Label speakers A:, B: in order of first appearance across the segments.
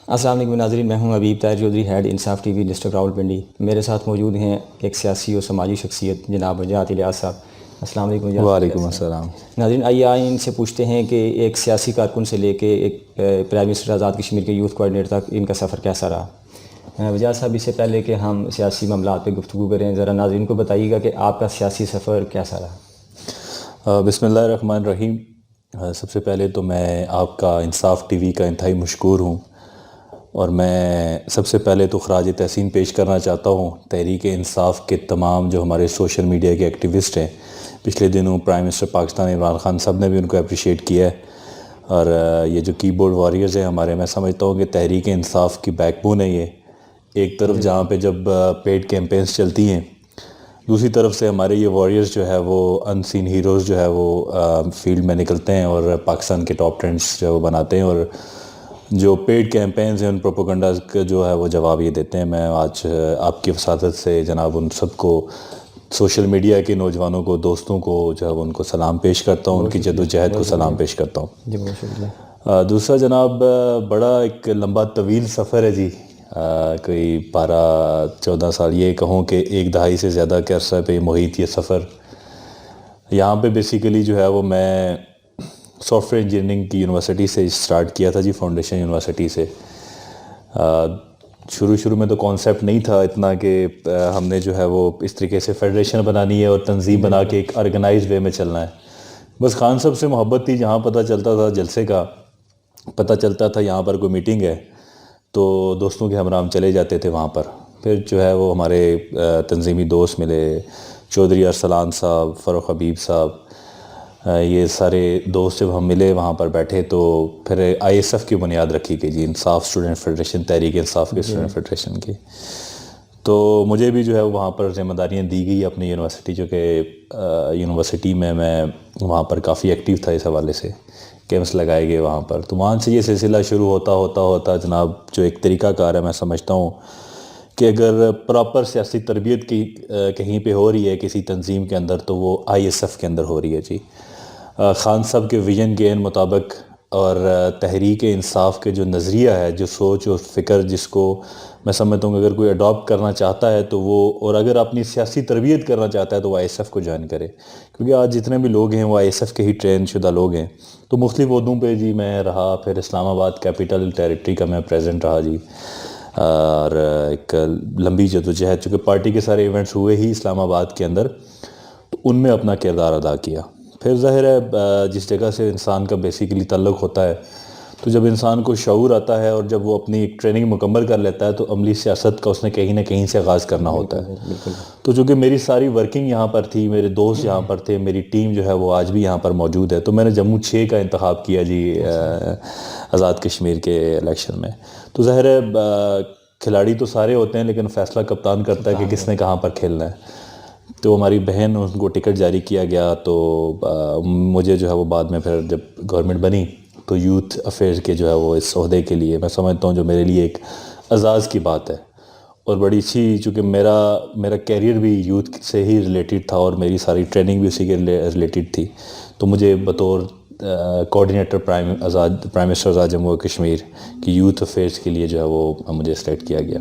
A: السلام علیکم ناظرین، میں ہوں حبیب طاہر چودھری، ہیڈ انصاف ٹی وی ڈسٹرکٹ راولپنڈی۔ میرے ساتھ موجود ہیں ایک سیاسی اور سماجی شخصیت جناب وجاہت الیاس صاحب۔ السلام علیکم وجاہت۔
B: وعلیکم السلام۔
A: ناظرین، آئیے ان سے پوچھتے ہیں کہ ایک سیاسی کارکن سے لے کے ایک پرائم منسٹر آزاد کشمیر کے یوتھ کوآرڈینیٹر تک ان کا سفر کیسا رہا؟ وجاہت صاحب، اس سے پہلے کہ ہم سیاسی معاملات پہ گفتگو کریں، ذرا ناظرین کو بتائیے گا کہ آپ کا سیاسی سفر کیسا رہا؟
B: بسم اللہ الرحمن الرحیم۔ سب سے پہلے تو میں آپ کا انصاف ٹی وی کا انتہائی مشکور ہوں، اور میں سب سے پہلے تو خراج تحسین پیش کرنا چاہتا ہوں تحریک انصاف کے تمام جو ہمارے سوشل میڈیا کے ایکٹیوسٹ ہیں۔ پچھلے دنوں پرائم منسٹر پاکستان عمران خان صاحب نے بھی ان کو اپریشیٹ کیا ہے، اور یہ جو کی بورڈ واریئرز ہیں ہمارے، میں سمجھتا ہوں کہ تحریک انصاف کی بیک بون ہے یہ۔ ایک طرف جہاں پہ جب پیڈ کیمپینز چلتی ہیں، دوسری طرف سے ہمارے یہ واریئرز جو ہے وہ ان سین ہیروز جو ہے وہ فیلڈ میں نکلتے ہیں اور پاکستان کے ٹاپ ٹرینڈس جو ہے وہ بناتے ہیں، اور جو پیڈ کیمپینز ہیں ان پروپوگنڈاز کا جو ہے وہ جواب یہ دیتے ہیں۔ میں آج آپ کی وساطت سے جناب ان سب کو، سوشل میڈیا کے نوجوانوں کو، دوستوں کو جو ہے وہ ان کو سلام پیش کرتا ہوں، ان کی جد و جہد کو سلام پیش کرتا ہوں۔
A: جی بہت شکریہ۔
B: دوسرا جناب، بڑا ایک لمبا طویل سفر ہے جی، کوئی 12-14 سال، یہ کہوں کہ ایک دہائی سے زیادہ کے عرصہ پہ محیط یہ سفر۔ یہاں پہ بیسیکلی جو ہے وہ میں سافٹ ویئر انجینئرنگ کی یونیورسٹی سے اسٹارٹ کیا تھا جی، فاؤنڈیشن یونیورسٹی سے۔ شروع میں تو کانسیپٹ نہیں تھا اتنا کہ ہم نے جو ہے وہ اس طریقے سے فیڈریشن بنانی ہے اور تنظیم بنا کے ایک آرگنائزڈ وے میں چلنا ہے۔ بس خان صاحب سے محبت تھی، جہاں پتہ چلتا تھا جلسے کا، پتہ چلتا تھا یہاں پر کوئی میٹنگ ہے تو دوستوں کے ہمراہ ہم چلے جاتے تھے وہاں پر۔ پھر جو ہے وہ ہمارے تنظیمی دوست ملے، چودھری ارسلان صاحب، فاروق حبیب صاحب، یہ سارے دوست جب ہم ملے وہاں پر بیٹھے تو پھر آئی ایس ایف کی بنیاد رکھی گئی جی، انصاف اسٹوڈنٹ فیڈریشن، تحریک انصاف کے اسٹوڈنٹ فیڈریشن کی۔ تو مجھے بھی جو ہے وہاں پر ذمہ داریاں دی گئی اپنی یونیورسٹی، جو کہ یونیورسٹی میں وہاں پر کافی ایکٹیو تھا اس حوالے سے، کیمپس لگائے گئے وہاں پر۔ تو وہاں سے یہ سلسلہ شروع ہوتا جناب، جو ایک طریقہ کار ہے، میں سمجھتا ہوں کہ اگر پراپر سیاسی تربیت کی کہیں پہ ہو رہی ہے کسی تنظیم کے اندر تو وہ آئی ایس ایف کے اندر ہو رہی ہے جی۔ خان صاحب کے ویژن کے مطابق اور تحریک انصاف کے جو نظریہ ہے، جو سوچ اور فکر، جس کو میں سمجھتا ہوں کہ اگر کوئی اڈاپٹ کرنا چاہتا ہے تو وہ، اور اگر اپنی سیاسی تربیت کرنا چاہتا ہے تو وہ آئی ایس ایف کو جوائن کرے، کیونکہ آج جتنے بھی لوگ ہیں وہ آئی ایس ایف کے ہی ٹرین شدہ لوگ ہیں۔ تو مختلف عہدوں پہ جی میں رہا، پھر اسلام آباد کیپٹل ٹیریٹری کا میں پریزیڈنٹ رہا جی، اور ایک لمبی جدوجہد، چونکہ پارٹی کے سارے ایونٹس ہوئے ہی اسلام آباد کے اندر، تو ان میں اپنا کردار ادا کیا۔ پھر ظاہر ہے جس جگہ سے انسان کا بیسیکلی تعلق ہوتا ہے، تو جب انسان کو شعور آتا ہے اور جب وہ اپنی ایک ٹریننگ مکمل کر لیتا ہے تو عملی سیاست کا اس نے کہیں نہ کہیں سے آغاز کرنا ہوتا ہے۔ تو چونکہ میری ساری ورکنگ یہاں پر تھی، میرے دوست یہاں پر تھے، میری ٹیم جو ہے وہ آج بھی یہاں پر موجود ہے، تو میں نے جموں 6 کا انتخاب کیا جی آزاد کشمیر کے الیکشن میں۔ تو ظاہر ہے کھلاڑی تو سارے ہوتے ہیں، لیکن فیصلہ کپتان کرتا ہے کہ کس نے کہاں پر کھیلنا ہے۔ تو ہماری بہن، ان کو ٹکٹ جاری کیا گیا، تو مجھے جو ہے وہ بعد میں پھر جب گورنمنٹ بنی تو یوتھ افیئرز کے جو ہے وہ اس عہدے کے لیے میں سمجھتا ہوں جو میرے لیے ایک اعزاز کی بات ہے، اور بڑی اچھی، چونکہ میرا کیریئر بھی یوتھ سے ہی ریلیٹڈ تھا اور میری ساری ٹریننگ بھی اسی کے ریلیٹڈ تھی، تو مجھے بطور کوآرڈینیٹر پرائم منسٹر آزاد جموں و کشمیر کی یوتھ افیئرز کے لیے جو ہے وہ مجھے سلیکٹ کیا گیا۔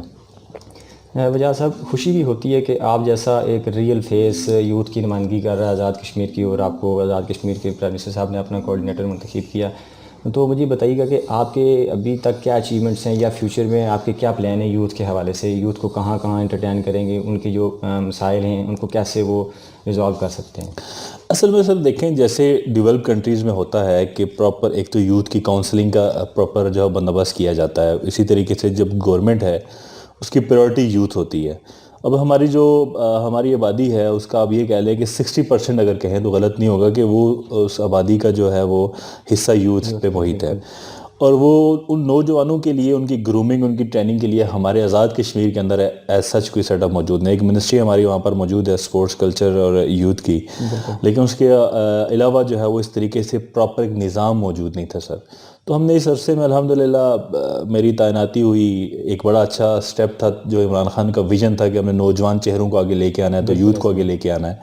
A: وجاہت صاحب، خوشی بھی ہوتی ہے کہ آپ جیسا ایک ریئل فیس یوتھ کی نمائندگی کر رہا ہے آزاد کشمیر کی، اور آپ کو آزاد کشمیر کے پرائم منسٹر صاحب نے اپنا کوآرڈینیٹر منتخب کیا۔ تو مجھے بتائیے گا کہ آپ کے ابھی تک کیا اچیومنٹس ہیں، یا فیوچر میں آپ کے کیا پلان ہیں یوتھ کے حوالے سے؟ یوتھ کو کہاں کہاں انٹرٹین کریں گے، ان کے جو مسائل ہیں ان کو کیسے وہ ریزالو کر سکتے ہیں؟
B: اصل میں سر دیکھیں، جیسے ڈیولپ کنٹریز میں ہوتا ہے کہ پراپر ایک تو یوتھ کی کاؤنسلنگ کا پراپر جو ہے بندوبست کیا جاتا ہے، اسی طریقے سے جب گورنمنٹ ہے اس کی پریورٹی یوتھ ہوتی ہے۔ اب ہماری آبادی ہے، اس کا اب یہ کہہ لیں کہ 60% اگر کہیں تو غلط نہیں ہوگا کہ وہ اس آبادی کا جو ہے وہ حصہ یوتھ پہ محیط ہے، اور وہ ان نوجوانوں کے لیے، ان کی گرومنگ، ان کی ٹریننگ کے لیے ہمارے آزاد کشمیر کے اندر ایز سچ کوئی سیٹ اپ موجود نہیں۔ ایک منسٹری ہماری وہاں پر موجود ہے اسپورٹس، کلچر اور یوتھ کی، لیکن اس کے علاوہ جو ہے وہ اس طریقے سے پراپر ایک نظام موجود نہیں تھا سر۔ تو ہم نے اس عرصے میں الحمدللہ میری تعیناتی ہوئی، ایک بڑا اچھا سٹیپ تھا جو عمران خان کا ویژن تھا کہ ہم نے نوجوان چہروں کو آگے لے کے آنا ہے، تو یوتھ کو آگے لے کے آنا ہے۔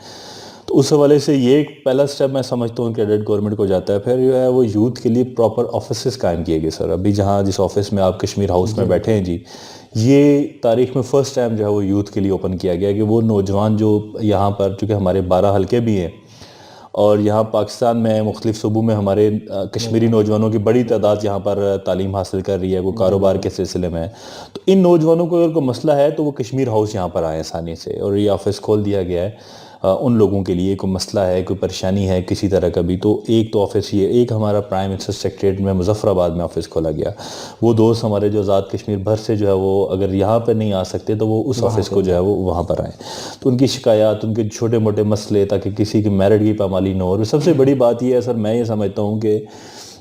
B: تو تو اس حوالے سے یہ ایک پہلا سٹیپ میں سمجھتا ہوں کریڈٹ گورنمنٹ کو جاتا ہے. پھر جو ہے وہ یوتھ کے لیے پراپر آفیسز قائم کیے گئے سر. ابھی جس آفس میں آپ کشمیر ہاؤس میں بیٹھے ہیں جی, یہ تاریخ میں فرسٹ ٹائم جو ہے وہ یوتھ کے لیے اوپن کیا گیا کہ وہ نوجوان جو یہاں پر, چونکہ ہمارے 12 حلقے بھی ہیں اور یہاں پاکستان میں مختلف صوبوں میں ہمارے کشمیری نوجوانوں کی بڑی تعداد یہاں پر تعلیم حاصل کر رہی ہے, وہ کاروبار کے سلسلے میں. تو ان نوجوانوں کو اگر کوئی مسئلہ ہے تو وہ کشمیر ہاؤس یہاں پر آئیں آسانی سے, اور یہ آفس کھول دیا گیا ہے ان لوگوں کے لیے. کوئی مسئلہ ہے, کوئی پریشانی ہے کسی طرح کا بھی, تو ایک تو آفس یہ, ایک ہمارا پرائم منسٹر سیکریٹریٹ میں مظفر آباد میں آفس کھولا گیا. وہ دوست ہمارے جو آزاد کشمیر بھر سے جو ہے وہ اگر یہاں پہ نہیں آ سکتے تو وہ اس آفس کو جو ہے وہ وہاں پر آئیں, تو ان کی شکایات, ان کے چھوٹے موٹے مسئلے, تاکہ کسی کی میرٹ کی پامالی نہ ہو. اور سب سے بڑی بات یہ ہے سر, میں یہ سمجھتا ہوں کہ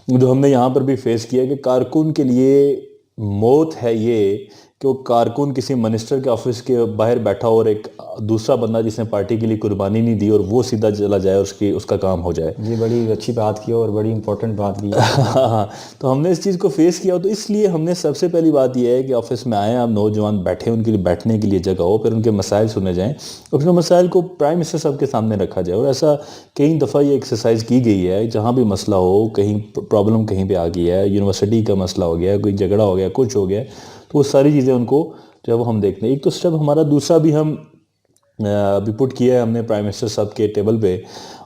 B: جو ہم نے یہاں پر بھی فیس کیا کہ کارکن کے لیے موت ہے یہ کہ وہ کارکن کسی منسٹر کے آفس کے باہر بیٹھا ہو اور ایک دوسرا بندہ جس نے پارٹی کے لیے قربانی نہیں دی اور وہ سیدھا چلا جائے, اس کا کام ہو جائے.
A: یہ بڑی اچھی بات کی اور بڑی امپورٹنٹ بات بھی ہے.
B: ہاں, تو ہم نے اس چیز کو فیس کیا. تو اس لیے ہم نے سب سے پہلی بات یہ ہے کہ آفس میں آئیں, آپ نوجوان بیٹھیں, ان کے لیے بیٹھنے کے لیے جگہ ہو, پھر ان کے مسائل سنے جائیں, اور پھر مسائل کو پرائم منسٹر صاحب کے سامنے رکھا جائے. اور ایسا کئی دفعہ یہ ایکسرسائز کی گئی ہے, جہاں بھی مسئلہ ہو, کہیں پرابلم کہیں پہ آ گئی ہے, یونیورسٹی کا مسئلہ ہو گیا, کوئی جھگڑا ہو گیا, کچھ ہو گیا, تو وہ ساری چیزیں ان کو جو ہے وہ ہم دیکھتے ہیں. ایک تو اسٹیپ ہمارا دوسرا بھی ہم ابھی پٹ کیا ہے ہم نے پرائم منسٹر صاحب کے ٹیبل پہ,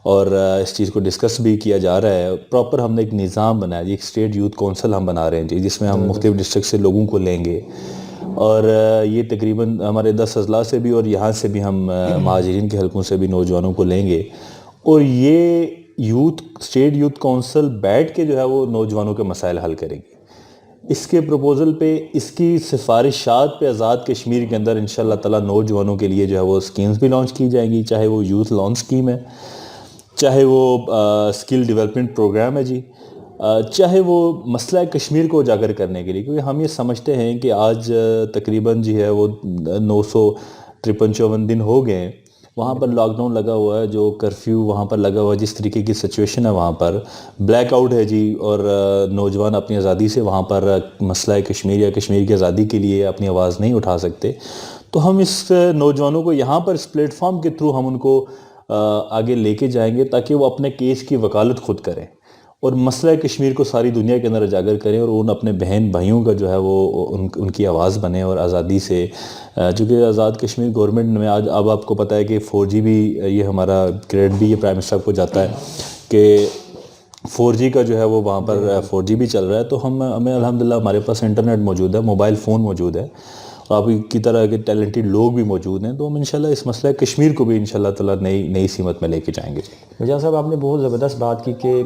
B: اور اس چیز کو ڈسکس بھی کیا جا رہا ہے. پراپر ہم نے ایک نظام بنایا جی, ایک اسٹیٹ یوتھ کونسل ہم بنا رہے ہیں جی, جس میں ہم مختلف ڈسٹرکٹ سے لوگوں کو لیں گے, اور یہ تقریباً ہمارے 10 اضلاع سے بھی اور یہاں سے بھی ہم مہاجرین کے حلقوں سے بھی نوجوانوں کو لیں گے. اور یہ اسٹیٹ یوتھ کونسل بیٹھ کے جو ہے وہ نوجوانوں کے مسائل حل کریں گے. اس کے پروپوزل پہ, اس کی سفارشات پہ آزاد کشمیر کے اندر انشاءاللہ تعالیٰ نوجوانوں کے لیے جو ہے وہ سکیمز بھی لانچ کی جائیں گی, چاہے وہ یوتھ لون سکیم ہے, چاہے وہ سکل ڈیولپمنٹ پروگرام ہے جی, چاہے وہ مسئلہ کشمیر کو اجاگر کرنے کے لیے. کیونکہ ہم یہ سمجھتے ہیں کہ آج تقریباً جو ہے وہ 953 دن ہو گئے وہاں پر لاک ڈاؤن لگا ہوا ہے, جو کرفیو وہاں پر لگا ہوا ہے, جس طریقے کی سچویشن ہے وہاں پر بلیک آؤٹ ہے جی, اور نوجوان اپنی آزادی سے وہاں پر مسئلہ کشمیر یا کشمیر کی آزادی کے لیے اپنی آواز نہیں اٹھا سکتے. تو ہم اس نوجوانوں کو یہاں پر اس پلیٹ فارم کے تھرو ہم ان کو آگے لے کے جائیں گے, تاکہ وہ اپنے کیس کی وکالت خود کریں اور مسئلہ کشمیر کو ساری دنیا کے اندر اجاگر کریں, اور ان اپنے بہن بھائیوں کا جو ہے وہ ان کی آواز بنے, اور آزادی سے, چونکہ آزاد کشمیر گورنمنٹ میں آج اب آپ کو پتہ ہے کہ 4G بھی, یہ ہمارا کریڈٹ بھی یہ پرائم منسٹر کو جاتا ہے کہ 4G کا جو ہے وہ وہاں پر 4G بھی چل رہا ہے. تو ہمیں الحمدللہ ہمارے پاس انٹرنیٹ موجود ہے, موبائل فون موجود ہے, آپ کی طرح کے ٹیلنٹڈ لوگ بھی موجود ہیں. تو ہم انشاءاللہ اس مسئلہ کشمیر کو بھی انشاءاللہ تعالیٰ نئی سمت میں لے کے جائیں گے.
A: وجہ صاحب, آپ نے بہت زبردست بات کی کہ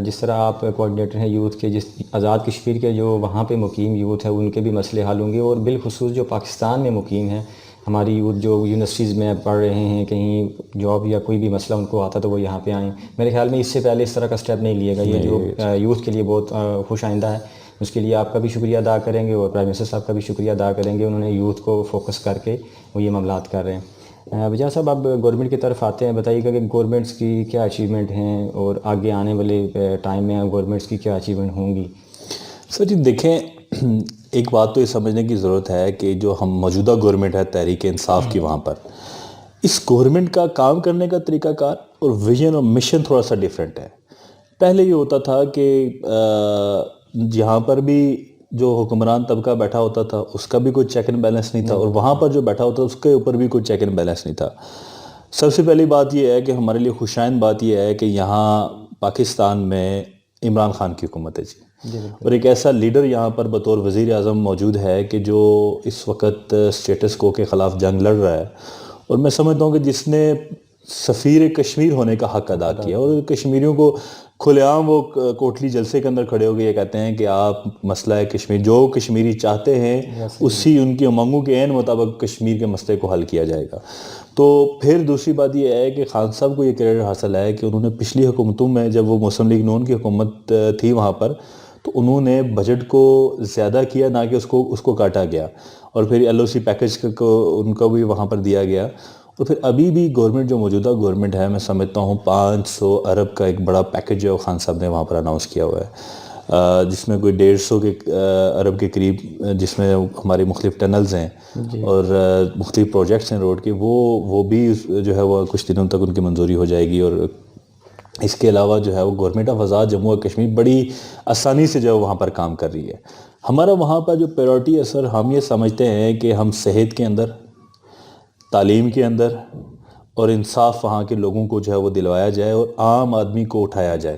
A: جس طرح آپ کوآرڈینیٹر ہیں یوتھ کے, جس آزاد کشمیر کے جو وہاں پہ مقیم یوتھ ہے ان کے بھی مسئلے حل ہوں گے, اور بالخصوص جو پاکستان میں مقیم ہیں ہماری یوتھ جو یونیورسٹیز میں پڑھ رہے ہیں, کہیں جاب یا کوئی بھی مسئلہ ان کو آتا تو وہ یہاں پہ آئیں. میرے خیال میں اس سے پہلے اس طرح کا سٹیپ نہیں لیے گا, یہ جو یوتھ کے لیے بہت خوش آئندہ ہے. اس کے لیے آپ کا بھی شکریہ ادا کریں گے اور پرائم منسٹر صاحب کا بھی شکریہ ادا کریں گے, انہوں نے یوتھ کو فوکس کر کے وہ یہ معاملات کر رہے ہیں. وجہ صاحب, اب گورنمنٹ کی طرف آتے ہیں, بتائیے گا کہ گورنمنٹس کی کیا اچیومنٹ ہیں اور آگے آنے والے ٹائم میں گورنمنٹس کی کیا اچیومنٹ ہوں گی؟
B: سر جی دیکھیں, ایک بات تو یہ سمجھنے کی ضرورت ہے کہ جو ہم موجودہ گورنمنٹ ہے تحریک انصاف کی, وہاں پر اس گورنمنٹ کا کام کرنے کا طریقہ کار اور ویژن اور مشن تھوڑا سا ڈیفرنٹ ہے. پہلے یہ ہوتا تھا کہ یہاں پر بھی جو حکمران طبقہ بیٹھا ہوتا تھا اس کا بھی کوئی چیک اینڈ بیلنس نہیں تھا, اور وہاں پر جو بیٹھا ہوتا تھا اس کے اوپر بھی کوئی چیک اینڈ بیلنس نہیں تھا. سب سے پہلی بات یہ ہے کہ ہمارے لیے خوشائند بات یہ ہے کہ یہاں پاکستان میں عمران خان کی حکومت ہے جی, اور ایک ایسا لیڈر یہاں پر بطور وزیر اعظم موجود ہے کہ جو اس وقت اسٹیٹس کو کے خلاف جنگ لڑ رہا ہے, اور میں سمجھتا ہوں کہ جس نے سفیر کشمیر ہونے کا حق ادا کیا, اور کشمیریوں کو کھلے عام وہ کوٹلی جلسے کے اندر کھڑے ہو کے یہ کہتے ہیں کہ آپ مسئلہ کشمیر جو کشمیری چاہتے ہیں اسی ان کی امنگوں کے عین مطابق کشمیر کے مسئلے کو حل کیا جائے گا. تو پھر دوسری بات یہ ہے کہ خان صاحب کو یہ کریڈٹ حاصل ہے کہ انہوں نے پچھلی حکومتوں میں, جب وہ مسلم لیگ نون کی حکومت تھی وہاں پر, تو انہوں نے بجٹ کو زیادہ کیا, نہ کہ اس کو کاٹا گیا, اور پھر LOC پیکج کو ان کو بھی وہاں پر دیا گیا. اور پھر ابھی بھی گورنمنٹ جو موجودہ گورنمنٹ ہے, میں سمجھتا ہوں 500 ارب کا ایک بڑا پیکج جو خان صاحب نے وہاں پر اناؤنس کیا ہوا ہے. جس میں کوئی 150 ارب کے قریب، جس میں ہماری مختلف ٹنلز ہیں اور مختلف پروجیکٹس ہیں روڈ کے، وہ بھی جو ہے وہ کچھ دنوں تک ان کی منظوری ہو جائے گی. اور اس کے علاوہ جو ہے وہ گورنمنٹ آف آزاد جموں و کشمیر بڑی آسانی سے جو ہے وہاں پر کام کر رہی ہے. ہمارا وہاں پر جو پریورٹی ہے سر، ہم یہ سمجھتے ہیں کہ ہم صحت کے اندر، تعلیم کے اندر اور انصاف وہاں کے لوگوں کو جو ہے وہ دلوایا جائے اور عام آدمی کو اٹھایا جائے.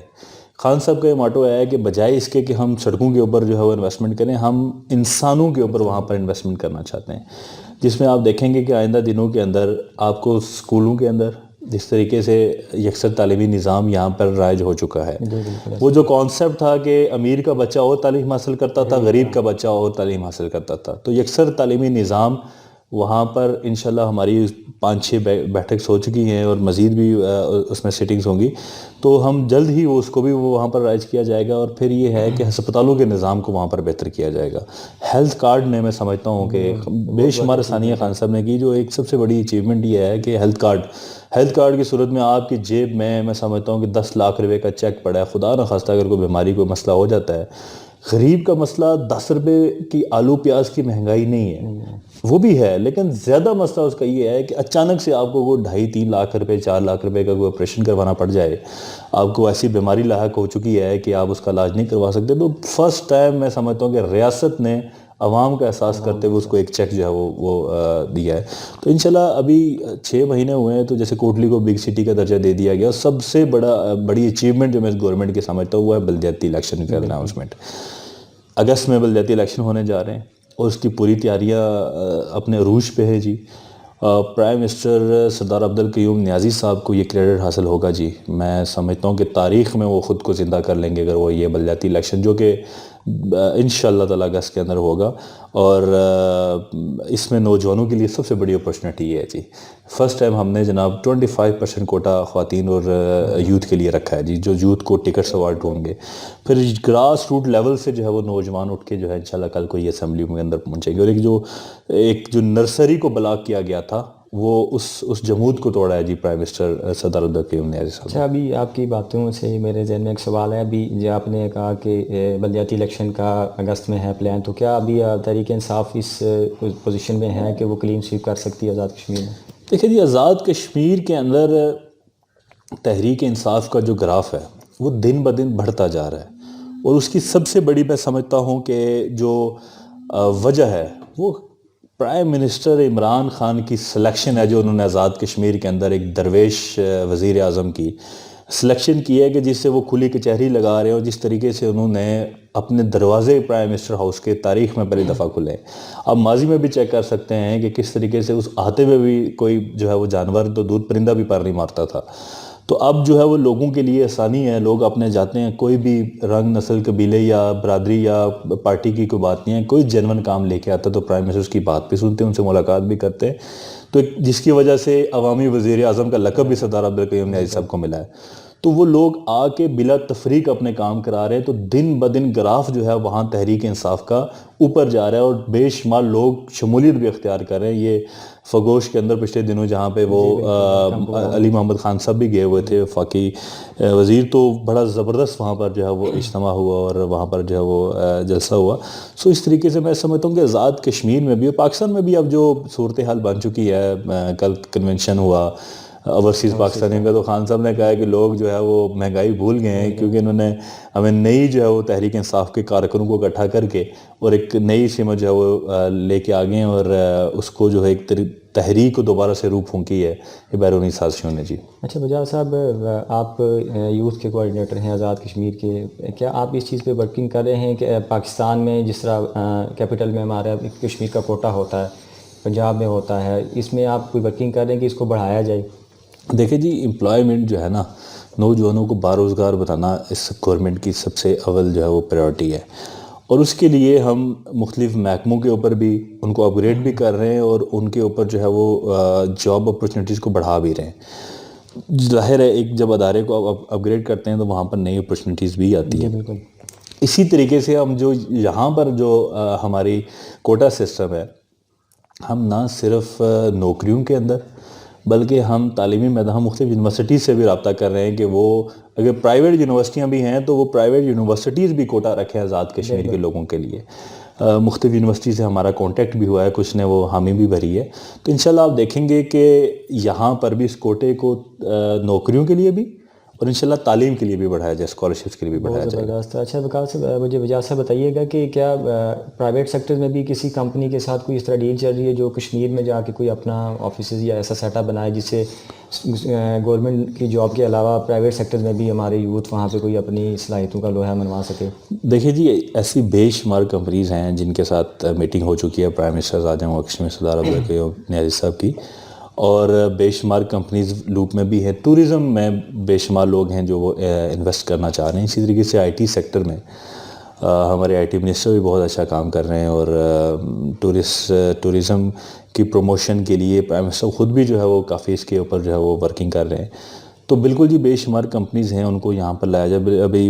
B: خان صاحب کا یہ موٹو ہے کہ بجائے اس کے کہ ہم سڑکوں کے اوپر جو ہے وہ انویسٹمنٹ کریں، ہم انسانوں کے اوپر وہاں پر انویسٹمنٹ کرنا چاہتے ہیں، جس میں آپ دیکھیں گے کہ آئندہ دنوں کے اندر آپ کو اسکولوں کے اندر جس طریقے سے یکسر تعلیمی نظام یہاں پر رائج ہو چکا ہے، وہ جو کانسیپٹ تھا کہ امیر کا بچہ اور تعلیم حاصل کرتا تھا، غریب کا بچہ اور تعلیم حاصل کرتا تھا، تو یکسر تعلیمی نظام وہاں پر انشاءاللہ ہماری 5-6 بیٹھکس ہو چکی ہیں اور مزید بھی اس میں سیٹنگز ہوں گی، تو ہم جلد ہی اس کو بھی وہاں پر رائج کیا جائے گا. اور پھر یہ ہے کہ ہسپتالوں کے نظام کو وہاں پر بہتر کیا جائے گا. ہیلتھ کارڈ نے، میں سمجھتا ہوں کہ بے شمار آسانیاں خان صاحب نے کی، جو ایک سب سے بڑی اچیومنٹ یہ ہے کہ ہیلتھ کارڈ کی صورت میں آپ کی جیب میں سمجھتا ہوں کہ 10 لاکھ روپے کا چیک پڑا ہے. خدا نخواستہ اگر کوئی بیماری کوئی مسئلہ ہو جاتا ہے، غریب کا مسئلہ 10 روپے کی آلو پیاز کی مہنگائی نہیں ہے، وہ بھی ہے، لیکن زیادہ مسئلہ اس کا یہ ہے کہ اچانک سے آپ کو وہ 2.5-3 لاکھ روپے 4 لاکھ روپے کا کوئی آپریشن کروانا پڑ جائے، آپ کو ایسی بیماری لاحق ہو چکی ہے کہ آپ اس کا علاج نہیں کروا سکتے. تو فرسٹ ٹائم میں سمجھتا ہوں کہ ریاست نے عوام کا احساس کرتے ہوئے اس کو ایک چیک جو ہے وہ دیا ہے. تو انشاءاللہ ابھی 6 مہینے ہوئے ہیں، تو جیسے کوٹلی کو بگ سٹی کا درجہ دے دیا گیا. سب سے بڑی اچیومنٹ جو میں گورنمنٹ کی سمجھتا ہوں وہ ہے بلدیاتی الیکشن کا اناؤنسمنٹ. اگست میں بلدیاتی الیکشن ہونے جا رہے ہیں اور اس کی پوری تیاریاں اپنے عروج پہ ہے جی. پرائم منسٹر سردار عبدالقیوم نیازی صاحب کو یہ کریڈٹ حاصل ہوگا جی. میں سمجھتا ہوں کہ تاریخ میں وہ خود کو زندہ کر لیں گے اگر وہ یہ بلدیاتی الیکشن، جو کہ انشاءاللہ تعالیٰ اگست کے اندر ہوگا. اور اس میں نوجوانوں کے لیے سب سے بڑی اپرچونٹی یہ ہے جی. فرسٹ ٹائم ہم نے جناب 25% کوٹا خواتین اور یوتھ کے لیے رکھا ہے جی، جو یوتھ کو ٹکٹس اوارڈ ہوں گے. پھر گراس روٹ لیول سے جو ہے وہ نوجوان اٹھ کے جو ہے انشاءاللہ کل کو یہ اسمبلی کے اندر پہنچیں گے. اور ایک جو نرسری کو بلاک کیا گیا تھا، وہ اس جمود کو توڑا ہے جی پرائم منسٹر سردار عبدالقیوم نیازی صاحب.
A: اچھا، ابھی آپ کی باتوں سے میرے ذہن میں ایک سوال ہے. ابھی جو آپ نے کہا کہ بلدیاتی الیکشن کا اگست میں ہے پلان، تو کیا ابھی تحریک انصاف اس پوزیشن میں ہے کہ وہ کلین سویپ کر سکتی ہے آزاد کشمیر میں؟
B: دیکھیں جی، آزاد کشمیر کے اندر تحریک انصاف کا جو گراف ہے وہ دن بدن بڑھتا جا رہا ہے، اور اس کی سب سے بڑی میں سمجھتا ہوں کہ جو وجہ ہے وہ پرائم منسٹر عمران خان کی سلیکشن ہے، جو انہوں نے آزاد کشمیر کے اندر ایک درویش وزیر اعظم کی سلیکشن کی ہے، کہ جس سے وہ کھلی کچہری لگا رہے ہیں، اور جس طریقے سے انہوں نے اپنے دروازے پرائم منسٹر ہاؤس کے تاریخ میں پہلی دفعہ کھلے. آپ ماضی میں بھی چیک کر سکتے ہیں کہ کس طریقے سے اس احاطے میں بھی کوئی جو ہے وہ جانور تو دودھ پرندہ بھی پر نہیں مارتا تھا. تو اب جو ہے وہ لوگوں کے لیے آسانی ہے، لوگ اپنے جاتے ہیں، کوئی بھی رنگ نسل قبیلے یا برادری یا پارٹی کی کوئی بات نہیں ہے، کوئی جنون کام لے کے آتا تو پرائم منسٹر اس کی بات بھی سنتے ہیں، ان سے ملاقات بھی کرتے ہیں. تو جس کی وجہ سے عوامی وزیر اعظم کا لقب بھی سردار عبدالقیوم نیازی صاحب کو ملا ہے. تو وہ لوگ آ کے بلا تفریق اپنے کام کرا رہے ہیں. تو دن بدن گراف جو ہے وہاں تحریک انصاف کا اوپر جا رہا ہے، اور بے شمار لوگ شمولیت بھی اختیار کر رہے ہیں. یہ فگوش کے اندر پچھلے دنوں جہاں پہ وہ علی محمد خان صاحب بھی گئے ہوئے تھے وفاقی وزیر، تو بڑا زبردست وہاں پر جو ہے وہ اجتماع ہوا اور وہاں پر جو ہے وہ جلسہ ہوا. سو اس طریقے سے میں سمجھتا ہوں کہ آزاد کشمیر میں بھی اور پاکستان میں بھی اب جو صورتحال بن چکی ہے، کل کنونشن ہوا اوورسیز پاکستانی کا، تو خان صاحب نے کہا ہے کہ لوگ جو ہے وہ مہنگائی بھول گئے ہیں، کیونکہ انہوں نے ہمیں نئی جو ہے وہ تحریک انصاف کے کارکنوں کو اکٹھا کر کے اور ایک نئی سمت جو ہے وہ لے کے آگئے ہیں، اور اس کو جو ہے ایک تحریک کو دوبارہ سے روح پھونکی ہے یہ بیرونی سازشوں نے جی.
A: اچھا بجاز صاحب، آپ یوتھ کے کوآرڈینیٹر ہیں آزاد کشمیر کے، کیا آپ اس چیز پہ ورکنگ کر رہے ہیں کہ پاکستان میں جس طرح کیپٹل میں ہمارا کشمیر کا کوٹا ہوتا ہے، پنجاب میں ہوتا ہے، اس میں آپ کوئی ورکنگ کر رہے ہیں کہ اس کو بڑھایا جائے؟
B: دیکھیں جی، امپلائمنٹ جو ہے نا، نوجوانوں کو باروزگار بنانا اس گورنمنٹ کی سب سے اول جو ہے وہ پریورٹی ہے، اور اس کے لیے ہم مختلف محکموں کے اوپر بھی ان کو اپ گریڈ بھی کر رہے ہیں، اور ان کے اوپر جو ہے وہ جاب اپرچونیٹیز کو بڑھا بھی رہے ہیں. ظاہر ہے ایک جب ادارے کو اپ گریڈ کرتے ہیں تو وہاں پر نئی اپرچونیٹیز بھی آتی ہیں.
A: بالکل.
B: اسی طریقے سے ہم جو یہاں پر جو ہماری کوٹا سسٹم ہے، ہم نہ صرف نوکریوں کے اندر بلکہ ہم تعلیمی میدان مختلف یونیورسٹیز سے بھی رابطہ کر رہے ہیں کہ وہ اگر پرائیویٹ یونیورسٹیاں بھی ہیں تو وہ پرائیویٹ یونیورسٹیز بھی کوٹا رکھیں آزاد کشمیر کے لوگوں کے لیے. مختلف یونیورسٹی سے ہمارا کانٹیکٹ بھی ہوا ہے, کچھ نے وہ حامی بھی بھری ہے. تو انشاءاللہ آپ دیکھیں گے کہ یہاں پر بھی اس کوٹے کو نوکریوں کے لیے بھی اور انشاءاللہ تعلیم کے لیے بھی بڑھایا جائے, اسکالرشپس کے لیے بھی بڑھایا جائے.
A: زبردست. اچھا وقاص صاحب, مجھے وجہ سے بتائیے گا کہ کیا پرائیویٹ سیکٹر میں بھی کسی کمپنی کے ساتھ کوئی اس طرح ڈیل چل رہی ہے جو کشمیر میں جا کے کوئی اپنا آفیسز یا ایسا سیٹ اپ بنائے جس سے گورنمنٹ کی جاب کے علاوہ پرائیویٹ سیکٹر میں بھی ہمارے یوتھ وہاں پہ کوئی اپنی صلاحیتوں کا لوہا منوا سکے؟
B: دیکھیے جی, ایسی بے شمار کمپنیز ہیں جن کے ساتھ میٹنگ ہو چکی ہے پرائم منسٹر اعظم کشمیر سردار عبدالقیوم اور نیازی صاحب کی, اور بے شمار کمپنیز لوپ میں بھی ہیں. ٹورزم میں بے شمار لوگ ہیں جو وہ انویسٹ کرنا چاہ رہے ہیں. اسی طریقے سے آئی ٹی سیکٹر میں ہمارے آئی ٹی منسٹر بھی بہت اچھا کام کر رہے ہیں, اور ٹورزم کی پروموشن کے لیے پرائم منسٹر خود بھی جو ہے وہ کافی اس کے اوپر جو ہے وہ ورکنگ کر رہے ہیں. تو بالکل جی, بے شمار کمپنیز ہیں, ان کو یہاں پر لایا جائے. ابھی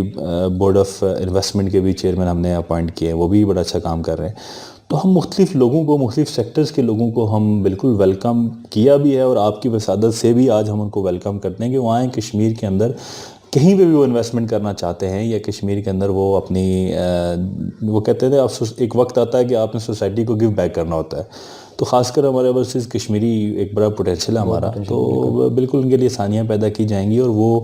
B: بورڈ آف انویسٹمنٹ کے بھی چیئرمین ہم نے اپوائنٹ کیے ہیں, وہ بھی بڑا اچھا کام کر رہے ہیں. تو ہم مختلف لوگوں کو, مختلف سیکٹرز کے لوگوں کو ہم بالکل ویلکم کیا بھی ہے, اور آپ کی وسادت سے بھی آج ہم ان کو ویلکم کرتے ہیں کہ وہ آئیں کشمیر کے اندر, کہیں پہ بھی وہ انویسٹمنٹ کرنا چاہتے ہیں یا کشمیر کے اندر وہ اپنی وہ کہتے تھے ایک وقت آتا ہے کہ آپ نے سوسائٹی کو گیو بیک کرنا ہوتا ہے. تو خاص کر ہمارے اوورسیز کشمیری ایک بڑا پوٹینشیل ہے ہمارا, تو بالکل ان کے لیے آسانیاں پیدا کی جائیں گی, اور وہ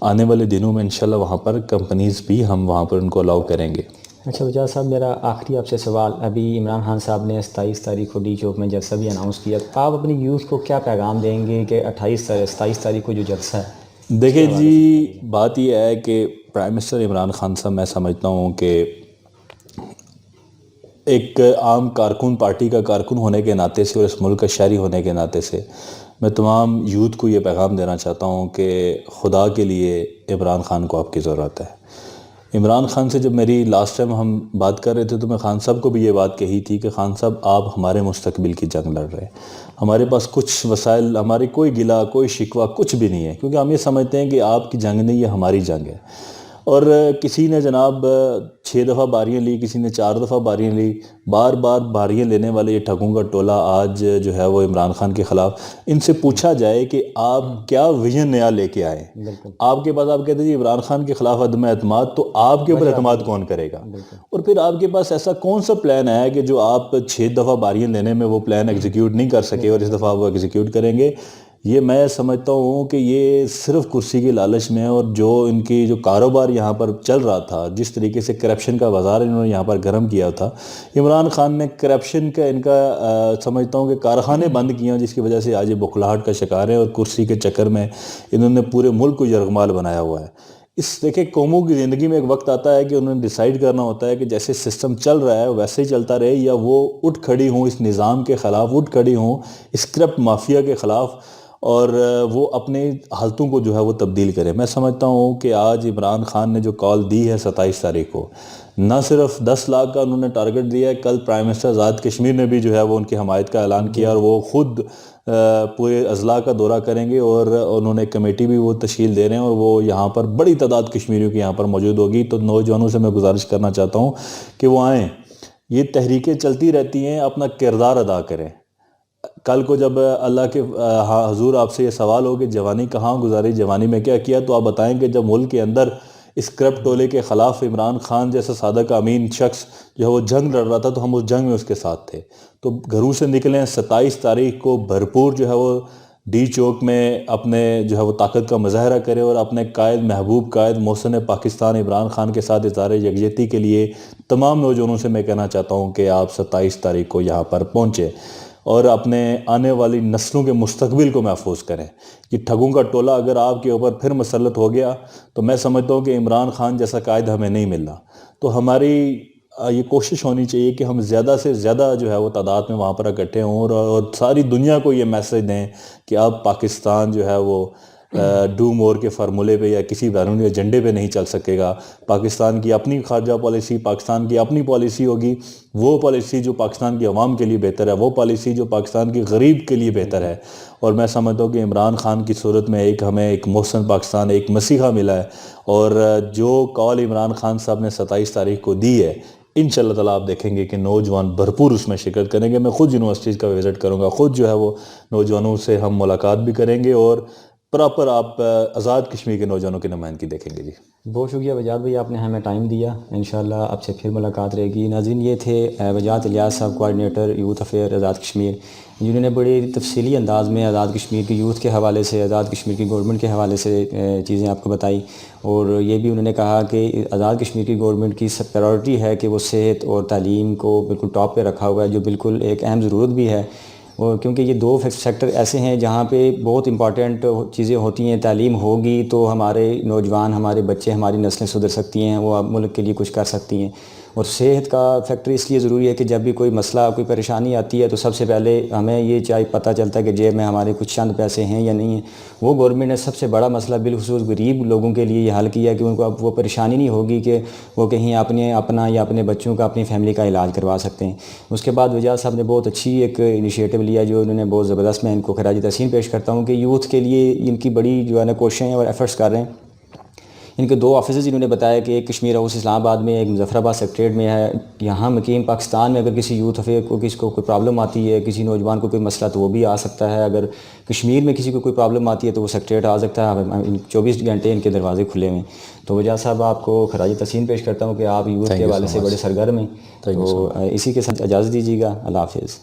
B: آنے والے دنوں میں انشاءاللہ وہاں پر کمپنیز بھی ہم وہاں پر ان کو الاؤ کریں گے.
A: اچھا وجاز صاحب, میرا آخری آپ سے سوال, ابھی عمران خان صاحب نے 27 تاریخ کو ڈی چوک میں جلسہ بھی اناؤنس کیا, آپ اپنی یوتھ کو کیا پیغام دیں گے کہ 27 تاریخ کو جو جلسہ ہے؟
B: دیکھیں جی, بات یہ ہے کہ پرائم منسٹر عمران خان صاحب, میں سمجھتا ہوں کہ ایک عام کارکن, پارٹی کا کارکن ہونے کے ناطے سے اور اس ملک کا شہری ہونے کے ناطے سے میں تمام یوتھ کو یہ پیغام دینا چاہتا ہوں کہ خدا کے لیے عمران خان کو آپ کی ضرورت ہے. عمران خان سے جب میری لاسٹ ٹائم ہم بات کر رہے تھے تو میں خان صاحب کو بھی یہ بات کہی تھی کہ خان صاحب آپ ہمارے مستقبل کی جنگ لڑ رہے ہیں. ہمارے پاس کچھ وسائل, ہماری کوئی گلہ, کوئی شکوہ کچھ بھی نہیں ہے, کیونکہ ہم یہ سمجھتے ہیں کہ آپ کی جنگ نہیں, یہ ہماری جنگ ہے. اور کسی نے جناب 6 دفعہ باریاں لی, کسی نے 4 دفعہ باریاں لی, بار بار باریاں لینے والے یہ ٹھگوں کا ٹولہ آج جو ہے وہ عمران خان کے خلاف. ان سے پوچھا جائے کہ آپ کیا ویژن نیا لے کے آئے, آپ کے پاس آپ کہتے ہیں جی عمران خان کے خلاف عدم اعتماد, تو آپ کے اوپر اعتماد کون کرے گا؟ اور پھر آپ کے پاس ایسا کون سا پلان ہے کہ جو آپ 6 دفعہ باریاں لینے میں وہ پلان ایگزیکیوٹ نہیں کر سکے اور اس دفعہ وہ ایگزیکیوٹ کریں گے؟ یہ میں سمجھتا ہوں کہ یہ صرف کرسی کی لالچ میں, اور جو ان کی جو کاروبار یہاں پر چل رہا تھا, جس طریقے سے کرپشن کا بازار انہوں نے یہاں پر گرم کیا تھا, عمران خان نے کرپشن کا ان کا سمجھتا ہوں کہ کارخانے بند کیے ہیں, جس کی وجہ سے آج یہ بخلاہٹ کا شکار ہے, اور کرسی کے چکر میں انہوں نے پورے ملک کو یرغمال بنایا ہوا ہے. دیکھیں قوموں کی زندگی میں ایک وقت آتا ہے کہ انہوں نے ڈیسائیڈ کرنا ہوتا ہے کہ جیسے سسٹم چل رہا ہے ویسے ہی چلتا رہے, یا وہ اٹھ کھڑی ہوں اس نظام کے خلاف, اٹھ کھڑی ہوں اس کرپٹ مافیا کے خلاف, اور وہ اپنے حالتوں کو جو ہے وہ تبدیل کرے. میں سمجھتا ہوں کہ آج عمران خان نے جو کال دی ہے 27 تاریخ کو, نہ صرف 10 لاکھ کا انہوں نے ٹارگٹ دیا ہے, کل پرائم منسٹر آزاد کشمیر نے بھی جو ہے وہ ان کی حمایت کا اعلان کیا, اور وہ خود پورے اضلاع کا دورہ کریں گے, اور انہوں نے کمیٹی بھی وہ تشکیل دے رہے ہیں, اور وہ یہاں پر بڑی تعداد کشمیریوں کی یہاں پر موجود ہوگی. تو نوجوانوں سے میں گزارش کرنا چاہتا ہوں کہ وہ آئیں, یہ تحریکیں چلتی رہتی ہیں, اپنا کردار ادا کریں. کل کو جب اللہ کے حضور آپ سے یہ سوال ہو کہ جوانی کہاں گزاری, جوانی میں کیا کیا, تو آپ بتائیں کہ جب ملک کے اندر اس کرپٹ ٹولے کے خلاف عمران خان جیسا صادق امین شخص جو ہے وہ جنگ لڑ رہا تھا, تو ہم اس جنگ میں اس کے ساتھ تھے. تو گھروں سے نکلیں, 27 تاریخ کو بھرپور جو ہے وہ ڈی چوک میں اپنے جو ہے وہ طاقت کا مظاہرہ کرے, اور اپنے قائد, محبوب قائد, محسن پاکستان عمران خان کے ساتھ اظہار یکجہتی کے لیے تمام نوجوانوں سے میں کہنا چاہتا ہوں کہ آپ 27 تاریخ کو یہاں پر پہنچے اور اپنے آنے والی نسلوں کے مستقبل کو محفوظ کریں. یہ ٹھگوں کا ٹولہ اگر آپ کے اوپر پھر مسلط ہو گیا تو میں سمجھتا ہوں کہ عمران خان جیسا قائد ہمیں نہیں ملنا. تو ہماری یہ کوشش ہونی چاہیے کہ ہم زیادہ سے زیادہ جو ہے وہ تعداد میں وہاں پر اکٹھے ہوں, اور ساری دنیا کو یہ میسج دیں کہ اب پاکستان جو ہے وہ ڈو مور کے فارمولے پہ یا کسی بیرونی ایجنڈے پہ نہیں چل سکے گا. پاکستان کی اپنی خارجہ پالیسی, پاکستان کی اپنی پالیسی ہوگی, وہ پالیسی جو پاکستان کی عوام کے لیے بہتر ہے, وہ پالیسی جو پاکستان کی غریب کے لیے بہتر ہے. اور میں سمجھتا ہوں کہ عمران خان کی صورت میں ہمیں ایک محسن پاکستان, ایک مسیحا ملا ہے, اور جو کال عمران خان صاحب نے 27 تاریخ کو دی ہے, انشاءاللہ تعالیٰ آپ دیکھیں گے کہ نوجوان بھرپور اس میں شرکت کریں گے. میں خود یونیورسٹیز کا وزٹ کروں گا, خود جو ہے وہ نوجوانوں سے ہم ملاقات بھی کریں گے, اور پراپر آپ آزاد کشمیر کے نوجوانوں کی نمائندگی دیکھیں گے. جی
A: بہت شکریہ وجاہت بھائی, آپ نے ہمیں ٹائم دیا. انشاءاللہ آپ سے پھر ملاقات رہے گی. ناظرین, یہ تھے وجاہت الیاس صاحب, coordinator youth affair Azad Kashmir, جنہوں نے بڑی تفصیلی انداز میں آزاد کشمیر کی یوتھ کے حوالے سے, آزاد کشمیر کی گورنمنٹ کے حوالے سے چیزیں آپ کو بتائی. اور یہ بھی انہوں نے کہا کہ آزاد کشمیر کی گورنمنٹ کی سب پرائورٹی ہے کہ وہ صحت اور تعلیم کو بالکل ٹاپ پہ رکھا ہوا ہے, جو بالکل ایک اہم ضرورت بھی ہے. اور کیونکہ یہ دو سیکٹر ایسے ہیں جہاں پہ بہت امپارٹنٹ چیزیں ہوتی ہیں. تعلیم ہوگی تو ہمارے نوجوان, ہمارے بچے, ہماری نسلیں سدھر سکتی ہیں, وہ ملک کے لیے کچھ کر سکتی ہیں. اور صحت کا فیکٹر اس لیے ضروری ہے کہ جب بھی کوئی مسئلہ, کوئی پریشانی آتی ہے تو سب سے پہلے ہمیں یہ چاہے پتہ چلتا ہے کہ جیب میں ہمارے کچھ چند پیسے ہیں یا نہیں ہیں. وہ گورنمنٹ نے سب سے بڑا مسئلہ بالخصوص غریب لوگوں کے لیے یہ حل کیا کہ ان کو اب وہ پریشانی نہیں ہوگی کہ وہ کہیں اپنا یا اپنے بچوں کا, اپنی فیملی کا علاج کروا سکتے ہیں. اس کے بعد وجاہت صاحب نے بہت اچھی ایک انیشیٹو لیا جو انہوں نے بہت زبردست. میں ان کو خراج تحسین پیش کرتا ہوں کہ یوتھ کے لیے ان کی بڑی جو ہے نا کوششیں اور ایفرٹس کر رہے ہیں. ان کے 2 آفیسز انہوں نے بتایا کہ ایک کشمیر ہاؤس اسلام آباد میں, ایک مظفر آباد سیکٹریٹ میں ہے. یہاں مقیم پاکستان میں اگر کسی یوتھ افیئر کو, کسی کو کوئی پرابلم آتی ہے, کسی نوجوان کو کوئی مسئلہ, تو وہ بھی آ سکتا ہے. اگر کشمیر میں کسی کو کوئی پرابلم آتی ہے تو وہ سیکٹریٹ آ سکتا ہے. 24 گھنٹے ان کے دروازے کھلے ہوئے ہیں. تو وجاہت صاحب, آپ کو خراج تحسین پیش کرتا ہوں کہ آپ یوتھ کے حوالے سے بڑے سرگرم ہیں. تو اسی کے ساتھ اجازت دیجیے گا. اللہ حافظ.